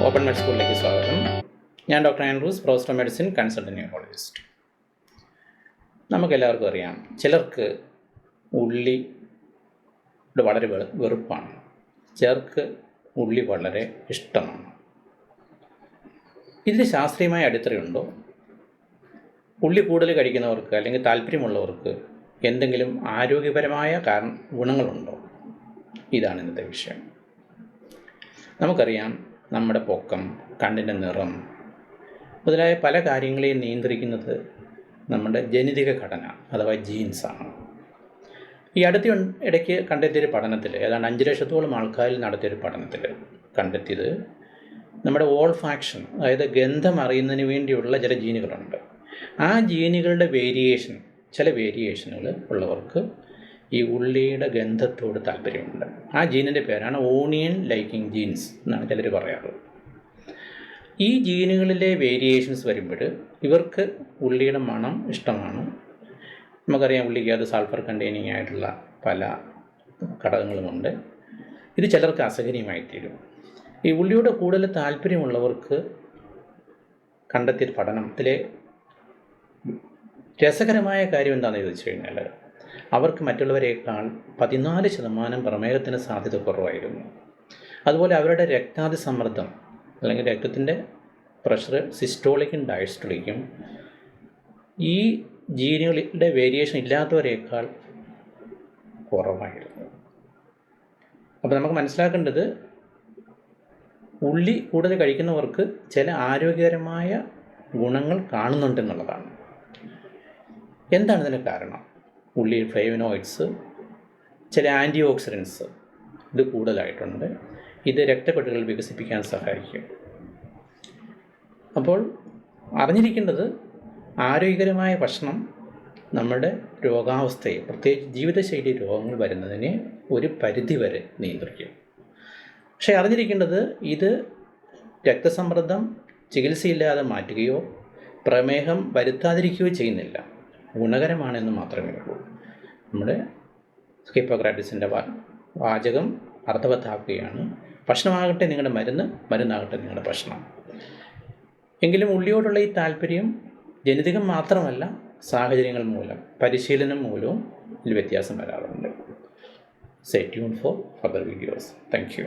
Open മെഡ് സ്കൂളിലേക്ക് സ്വാഗതം. ഞാൻ doctor Andrews, professor of medicine, consultant neurologist. നമുക്കെല്ലാവർക്കും അറിയാം, ചിലർക്ക് ഉള്ളിയോട് വളരെ വെറുപ്പാണ്, ചിലർക്ക് ഉള്ളി വളരെ ഇഷ്ടമാണ്. ഇതിന് ശാസ്ത്രീയമായ അടിത്തറയുണ്ടോ? ഉള്ളി കൂടുതൽ കഴിക്കുന്നവർക്ക് അല്ലെങ്കിൽ താല്പര്യമുള്ളവർക്ക് എന്തെങ്കിലും ആരോഗ്യപരമായ ഗുണങ്ങളുണ്ടോ? ഇതാണ് ഇന്നത്തെ വിഷയം. നമുക്കറിയാം, നമ്മുടെ പൊക്കം, കണ്ണിൻ്റെ നിറം മുതലായ പല കാര്യങ്ങളെയും നിയന്ത്രിക്കുന്നത് നമ്മുടെ ജനിതക ഘടന അഥവാ ജീൻസാണ്. ഈ ഇടയ്ക്ക് കണ്ടെത്തിയൊരു പഠനത്തിൽ, ഏതാണ്ട് 5 ലക്ഷത്തോളം ആൾക്കാരിൽ നടത്തിയൊരു പഠനത്തിൽ കണ്ടെത്തിയത് നമ്മുടെ ഓൾഫാക്ഷൻ, അതായത് ഗന്ധം അറിയുന്നതിന് വേണ്ടിയുള്ള ചില ജീനുകളുണ്ട്. ആ ജീനുകളുടെ ചില വേരിയേഷനുകൾ ഉള്ളവർക്ക് ഈ ഉള്ളിയുടെ ഗന്ധത്തോട് താല്പര്യമുണ്ട്. ആ ജീനിൻ്റെ പേരാണ് ഓണിയൻ ലൈക്കിംഗ് ജീൻസ് എന്നാണ് ചിലർ പറയാറ്. ഈ ജീനുകളിലെ വേരിയേഷൻസ് വരുമ്പോൾ ഇവർക്ക് ഉള്ളിയുടെ മണം ഇഷ്ടമാണ്. നമുക്കറിയാം, ഉള്ളിക്ക് അത് സൾഫർ കണ്ടെയ്നിങ് ആയിട്ടുള്ള പല ഘടകങ്ങളുമുണ്ട്. ഇത് ചിലർക്ക് അസഹനീയമായിത്തീരും. ഈ ഉള്ളിയോട് കൂടുതൽ താല്പര്യമുള്ളവർക്ക് കണ്ടെത്തിയ പഠനത്തിലെ രസകരമായ കാര്യം എന്താണെന്ന് ചോദിച്ചു കഴിഞ്ഞാൽ, അവർക്ക് മറ്റുള്ളവരെക്കാൾ 14% പ്രമേഹത്തിന് സാധ്യത കുറവായിരുന്നു. അതുപോലെ അവരുടെ രക്താതിസമ്മർദ്ദം അല്ലെങ്കിൽ രക്തത്തിൻ്റെ പ്രഷർ സിസ്റ്റോളിക്കും ഡയസ്റ്റോളിക്കും ഈ ജീനുകളുടെ വേരിയേഷൻ ഇല്ലാത്തവരേക്കാൾ കുറവായിരുന്നു. അപ്പോൾ നമുക്ക് മനസ്സിലാക്കേണ്ടത്, ഉള്ളി കൂടുതൽ കഴിക്കുന്നവർക്ക് ചില ആരോഗ്യകരമായ ഗുണങ്ങൾ കാണുന്നുണ്ടെന്നുള്ളതാണ്. എന്താണ് ഇതിന് കാരണം? ഉള്ളിയിൽ ഫ്ലേവനോയിഡ്സ്, ചില ആൻറ്റി ഓക്സിഡൻസ് ഇത് കൂടുതലായിട്ടുണ്ട്. ഇത് രക്തക്കെട്ടുകൾ വികസിപ്പിക്കാൻ സഹായിക്കും. അപ്പോൾ അറിഞ്ഞിരിക്കേണ്ടത്, ആരോഗ്യകരമായ ഭക്ഷണം നമ്മുടെ രോഗാവസ്ഥയെ, പ്രത്യേകിച്ച് ജീവിതശൈലി രോഗങ്ങൾ വരുന്നതിനെ ഒരു പരിധിവരെ നിയന്ത്രിക്കും. പക്ഷേ അറിഞ്ഞിരിക്കേണ്ടത്, ഇത് രക്തസമ്മർദ്ദം ചികിത്സയില്ലാതെ മാറ്റുകയോ പ്രമേഹം വരുത്താതിരിക്കുകയോ ചെയ്യുന്നില്ല, ഗുണകരമാണെന്ന് മാത്രമേ ഉള്ളൂ. നമ്മുടെ ഹിപ്പോക്രാറ്റസിൻ്റെ വാചകം അർത്ഥവത്താക്കുകയാണ്: ഭക്ഷണമാകട്ടെ നിങ്ങളുടെ മരുന്നാകട്ടെ നിങ്ങളുടെ ഭക്ഷണം. എങ്കിലും ഉള്ളിയോടുള്ള ഈ താല്പര്യം ജനിതകം മാത്രമല്ല, സാഹചര്യങ്ങൾ മൂലം, പരിശീലനം മൂലവും ഇതിൽ വ്യത്യാസം വരാറുണ്ട്. Stay tuned for further videos. Thank you.